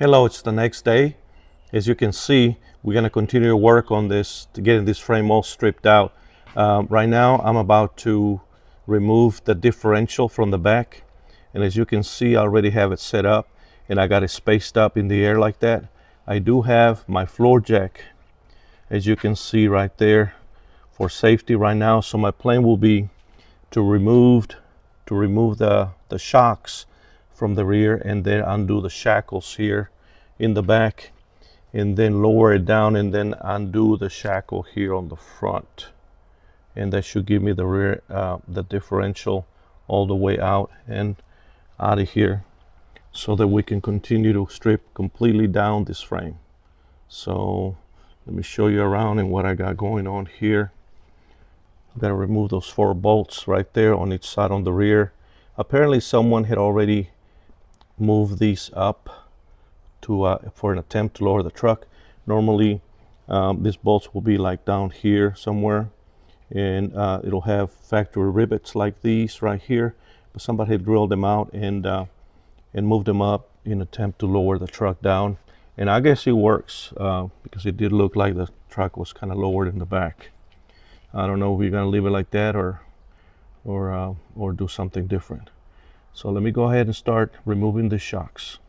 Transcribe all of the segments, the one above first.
Hello, it's the next day. As you can see, we're going to continue to work on this to getting this frame all stripped out. Right now, I'm about to remove the differential from the back. And as you can see, I already have it set up and I got it spaced up in the air like that. I do have my floor jack, as you can see right there, for safety right now. So my plan will be to remove the shocks from the rear and then undo the shackles here in the back, and then lower it down and then undo the shackle here on the front, and that should give me the rear the differential all the way out and out of here, so that we can continue to strip completely down this frame. So let me show you around and what I got going on here. I'm gonna remove those 4 bolts right there on each side on the rear. Apparently someone had already moved these up to for an attempt to lower the truck. Normally these bolts will be like down here somewhere, and it'll have factory rivets like these right here, but somebody had drilled them out and moved them up in an attempt to lower the truck down. And I guess it works because it did look like the truck was kind of lowered in the back. I don't know if we're gonna leave it like that or do something different. So let me go ahead and start removing the shocks.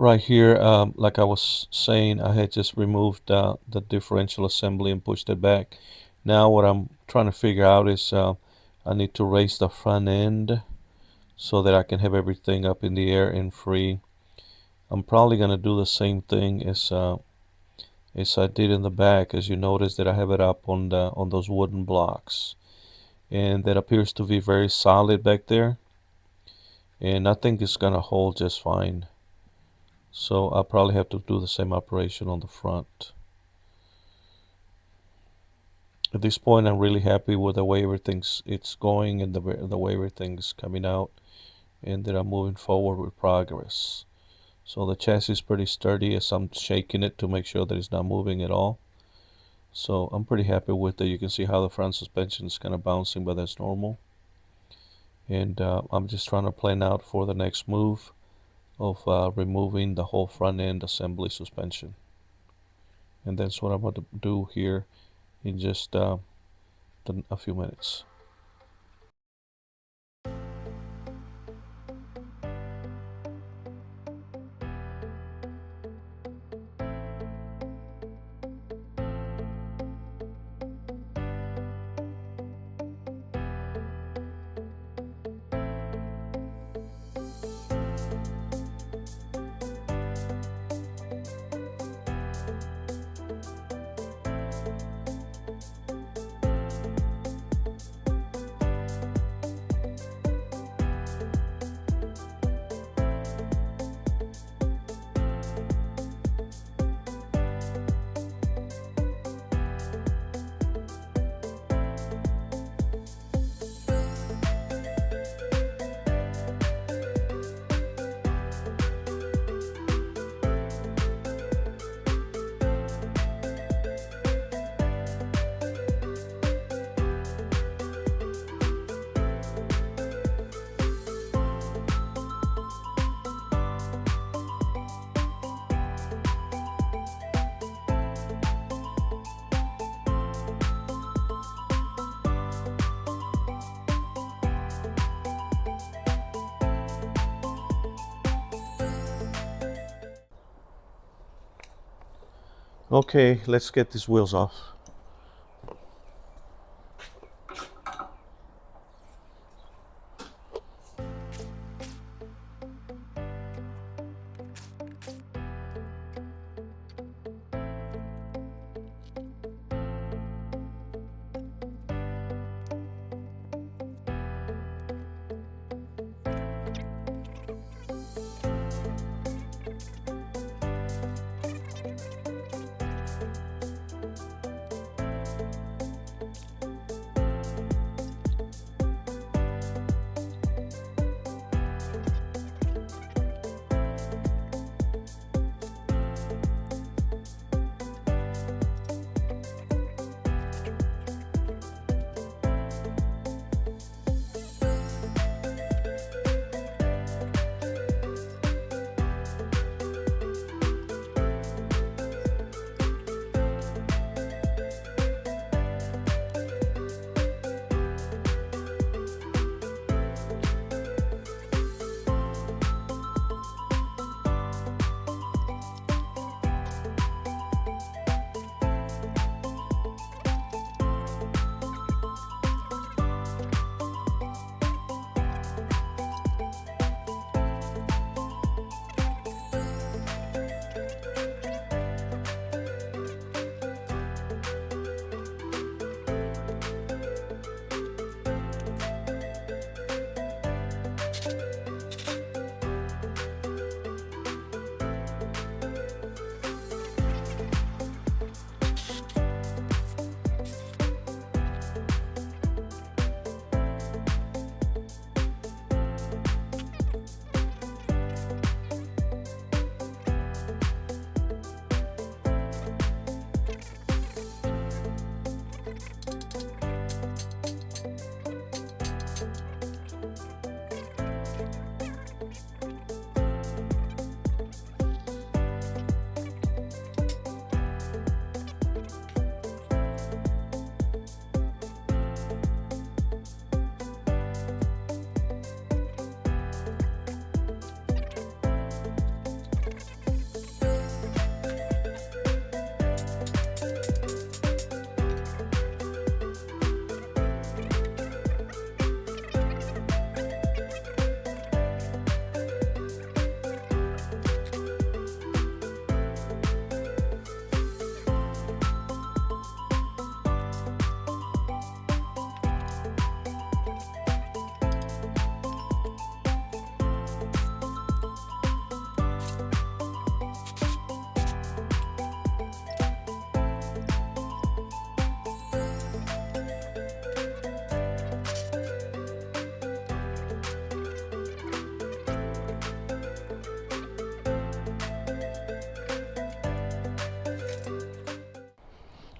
Right here, like I was saying, I had just removed the differential assembly and pushed it back. Now what I'm trying to figure out is I need to raise the front end so that I can have everything up in the air and free. I'm probably going to do the same thing as I did in the back. As you notice that I have it up on those wooden blocks, and that appears to be very solid back there, and I think it's going to hold just fine. So I'll probably have to do the same operation on the front. At this point, I'm really happy with the way it's going and the way everything's coming out, and that I'm moving forward with progress. So the chassis is pretty sturdy as I'm shaking it to make sure that it's not moving at all. So I'm pretty happy with it. You can see how the front suspension is kind of bouncing, but that's normal. And I'm just trying to plan out for the next move of removing the whole front end assembly suspension. And that's what I'm going to do here in just a few minutes. Okay, let's get these wheels off.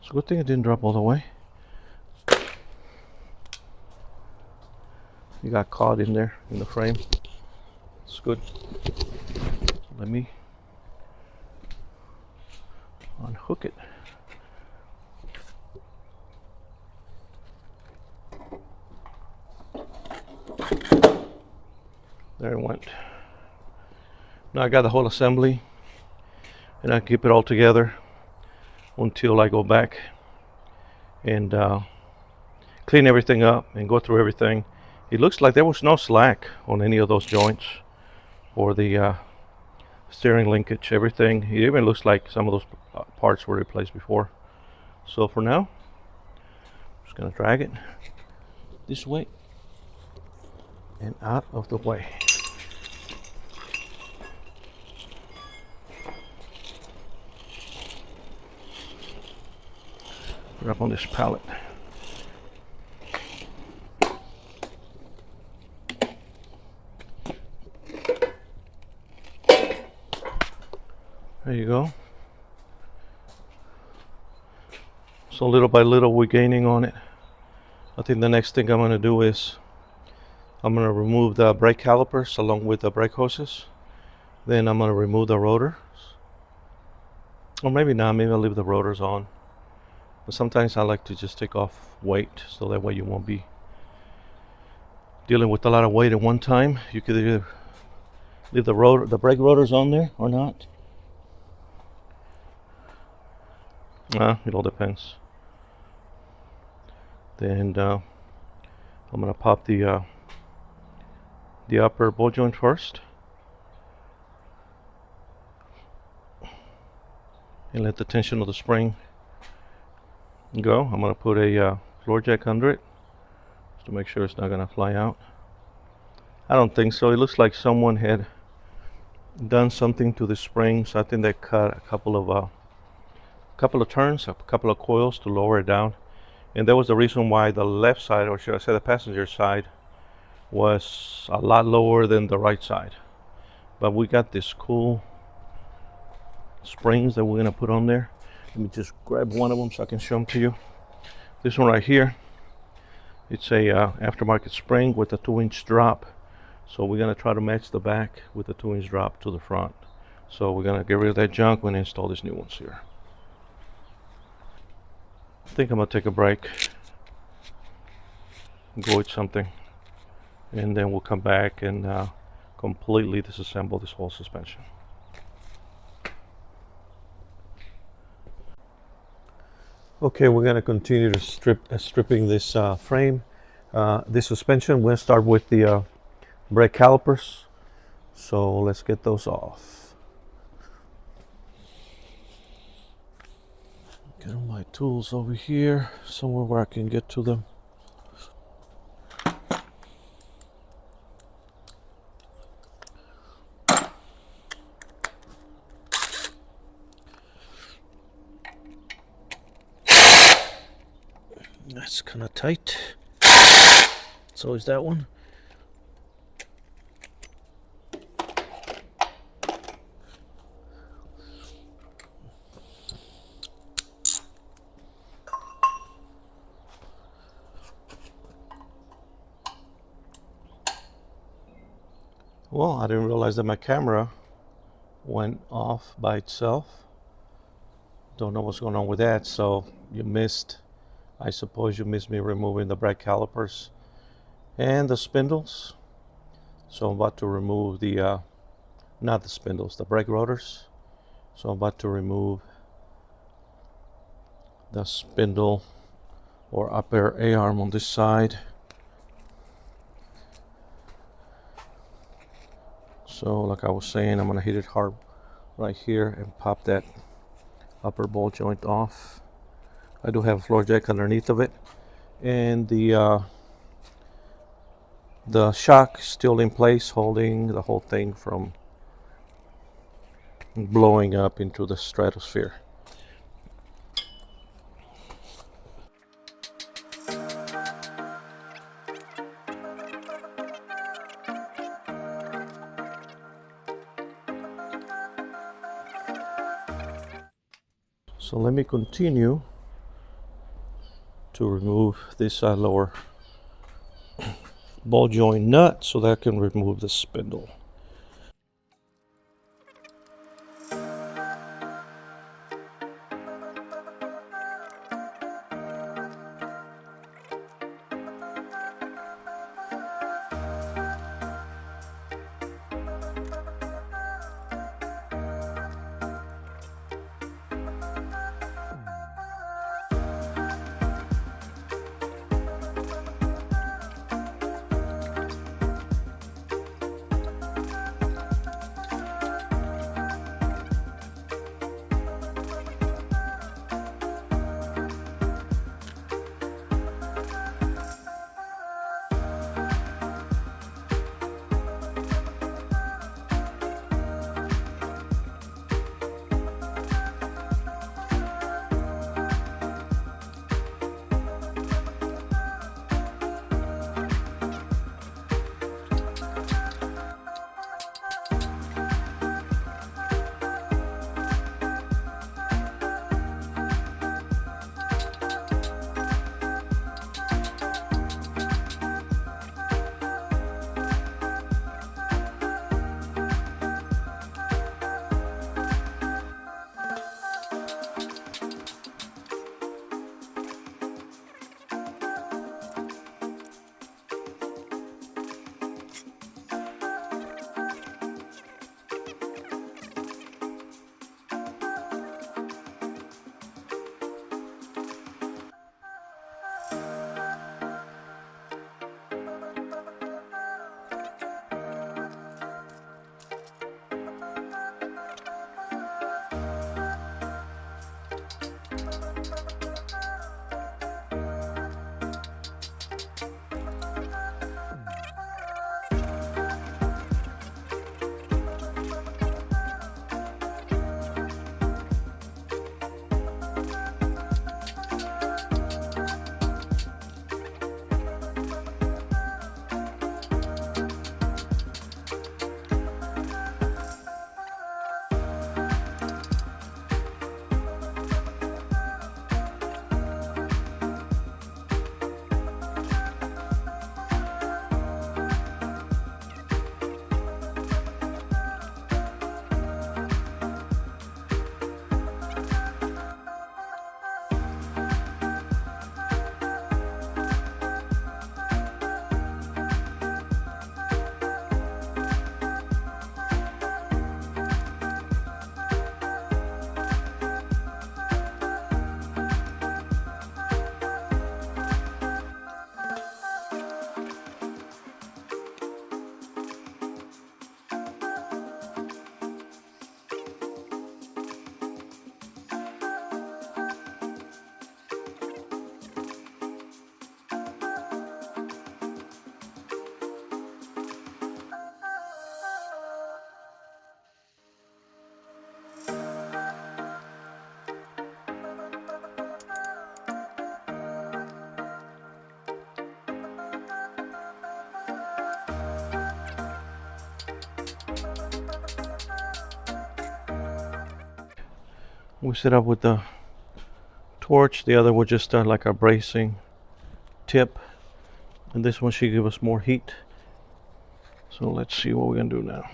It's a good thing it didn't drop all the way. You got caught in there in the frame. It's good. Let me unhook it. There it went. Now I got the whole assembly, and I keep it all together until I go back and clean everything up and go through everything. It looks like there was no slack on any of those joints or the steering linkage, everything. It even looks like some of those parts were replaced before. So for now, I'm just gonna drag it this way and out of the way. Put it up on this pallet. There you go. So little by little we're gaining on it. I think the next thing I'm going to do is I'm going to remove the brake calipers along with the brake hoses. Then I'm going to remove the rotors. Or maybe not, maybe I'll leave the rotors on. But sometimes I like to just take off weight so that way you won't be dealing with a lot of weight at one time. You could either leave the brake rotors on there or not. It all depends. Then I'm gonna pop the upper ball joint first, and let the tension of the spring go. I'm gonna put a floor jack under it just to make sure it's not gonna fly out. I don't think so. It looks like someone had done something to the springs. I think they cut a couple of turns, a couple of coils to lower it down. And that was the reason why the left side, or should I say the passenger side, was a lot lower than the right side. But we got this cool springs that we're gonna put on there. Let me just grab one of them so I can show them to you. This one right here, it's a aftermarket spring with a 2-inch drop. So we're gonna try to match the back with the 2-inch drop to the front. So we're gonna get rid of that junk when I install these new ones here. I think I'm gonna take a break, go eat something, and then we'll come back and completely disassemble this whole suspension. Okay, we're going to continue to stripping this frame. This suspension, we're going to start with the brake calipers. So let's get those off. Get all my tools over here, somewhere where I can get to them. That's kind of tight. So is that one. Well, I didn't realize that my camera went off by itself. Don't know what's going on with that. So I suppose you missed me removing the brake calipers and the spindles. So I'm about to remove not the spindles, the brake rotors. So I'm about to remove the spindle or upper A-arm on this side. So like I was saying, I'm gonna hit it hard right here and pop that upper ball joint off. I do have a floor jack underneath of it, and the shock still in place, holding the whole thing from blowing up into the stratosphere. So let me continue to remove this lower ball joint nut so that I can remove the spindle. We set up with the torch, the other was just like a bracing tip, and this one should give us more heat. So let's see what we're gonna do now.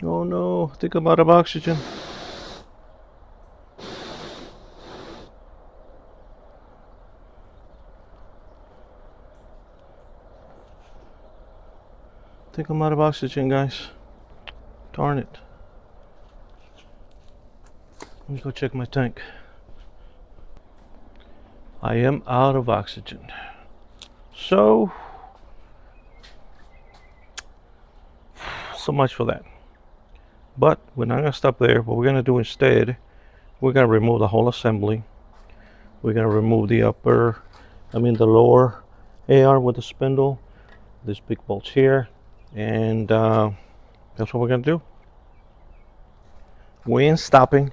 Oh no, I think I'm out of oxygen. I think I'm out of oxygen, guys. Darn it. Let me go check my tank. I am out of oxygen. So much for that. But we're not gonna stop there. What we're gonna do instead, we're gonna remove the whole assembly. We're gonna remove the upper the lower AR with the spindle, this big bolts here, and that's what we're gonna do. We ain't stopping.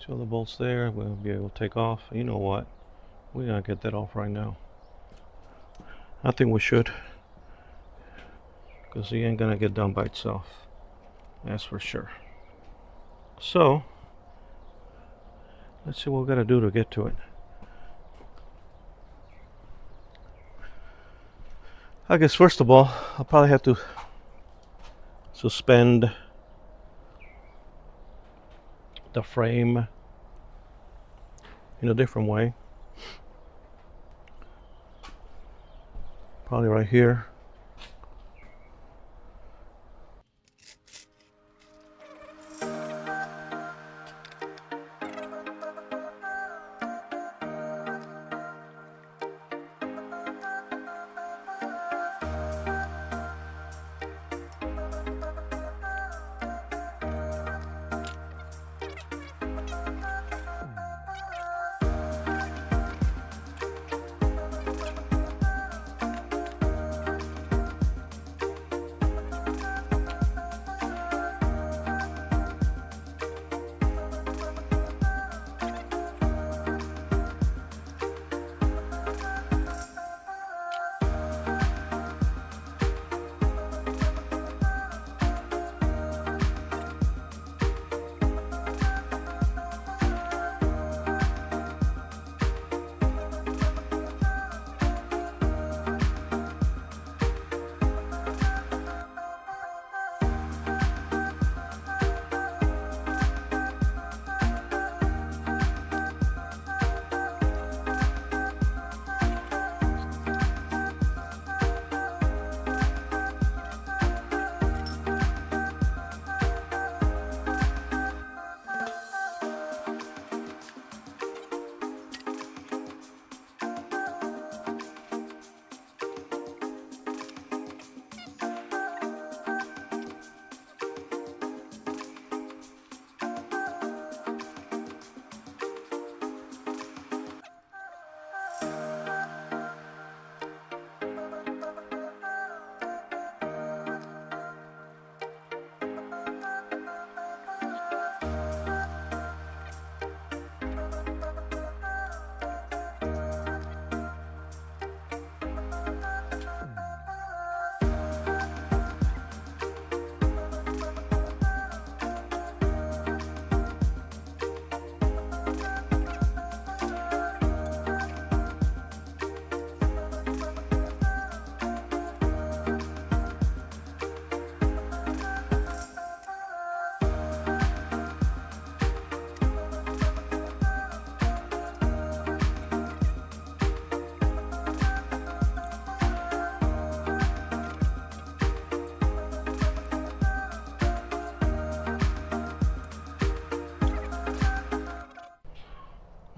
Two other bolts there, we'll be able to take off. You know what? We're gonna get that off right now. I think we should, because he ain't gonna get done by itself. That's for sure. So, let's see what we gotta do to get to it. I guess first of all, I'll probably have to suspend the frame in a different way. Probably right here.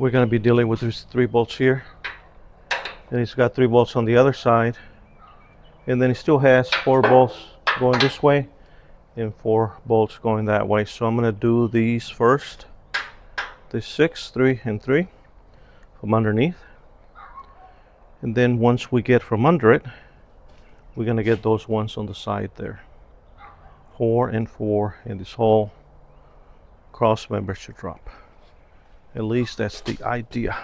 We're going to be dealing with these 3 bolts here, and he's got 3 bolts on the other side, and then he still has 4 bolts going this way and 4 bolts going that way. So I'm going to do these first, the 6, 3 and 3 from underneath, and then once we get from under it, we're going to get those ones on the side there, 4 and 4, and this whole cross member should drop. At least that's the idea.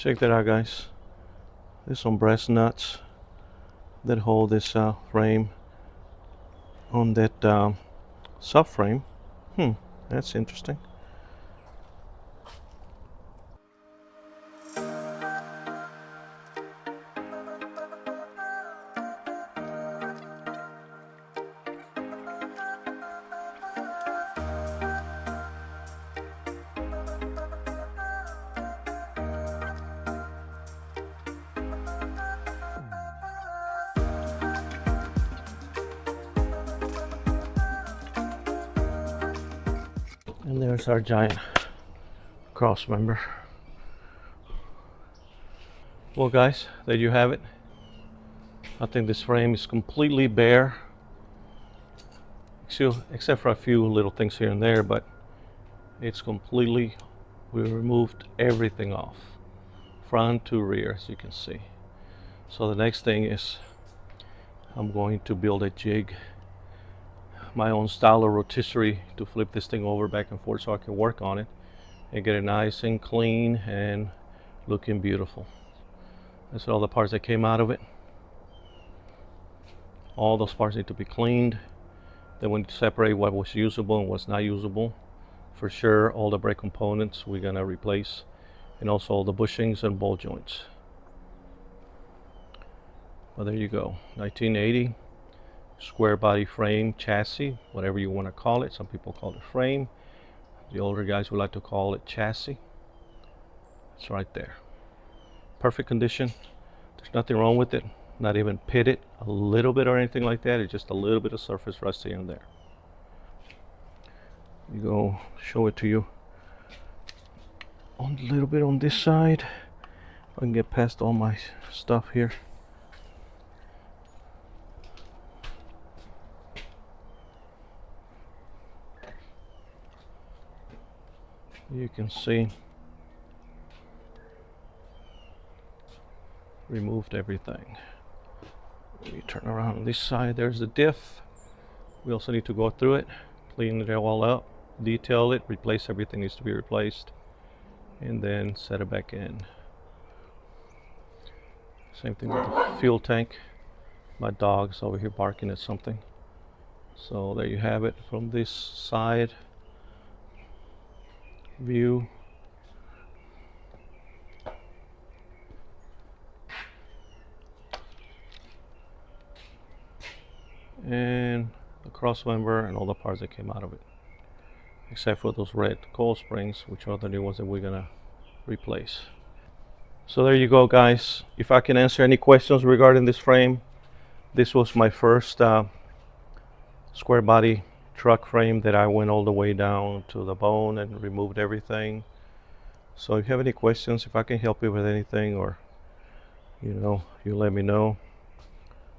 Check that out, guys. There's some brass nuts that hold this frame on that subframe. That's interesting. And there's our giant cross member. Well, guys, there you have it. I think this frame is completely bare, except for a few little things here and there, but it's completely, we removed everything off, front to rear, as you can see. So the next thing is I'm going to build a jig, my own style of rotisserie, to flip this thing over back and forth so I can work on it and get it nice and clean and looking beautiful. That's all the parts that came out of it. All those parts need to be cleaned. Then we need to separate what was usable and what's not usable. For sure, all the brake components we're gonna replace, and also all the bushings and ball joints. Well, there you go, 1980 square body frame chassis, whatever you want to call it. Some people call it frame. The older guys would like to call it chassis. It's right there. Perfect condition. There's nothing wrong with it. Not even pitted a little bit or anything like that. It's just a little bit of surface rust here and there. You go show it to you on a little bit on this side. I can get past all my stuff here. You can see removed everything. Let me turn around on this side. There's the diff. We also need to go through it, clean it all up, detail it, replace everything needs to be replaced, and then set it back in. Same thing with the fuel tank. My dog's over here barking at something. So there you have it from this side view. And the cross member and all the parts that came out of it, except for those red coil springs, which are the new ones that we're gonna replace. So there you go, guys. If I can answer any questions regarding this frame, this was my first square body truck frame that I went all the way down to the bone and removed everything. So if you have any questions, if I can help you with anything, or you let me know.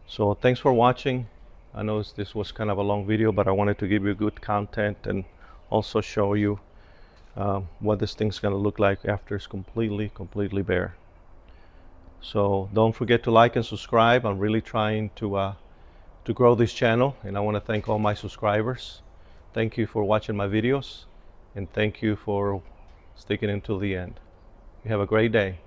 So thanks for watching. I know this was kind of a long video, but I wanted to give you good content and also show you what this thing's going to look like after it's completely bare. So don't forget to like and subscribe. I'm really trying to grow this channel, and I want to thank all my subscribers. Thank you for watching my videos, and thank you for sticking until the end. You have a great day.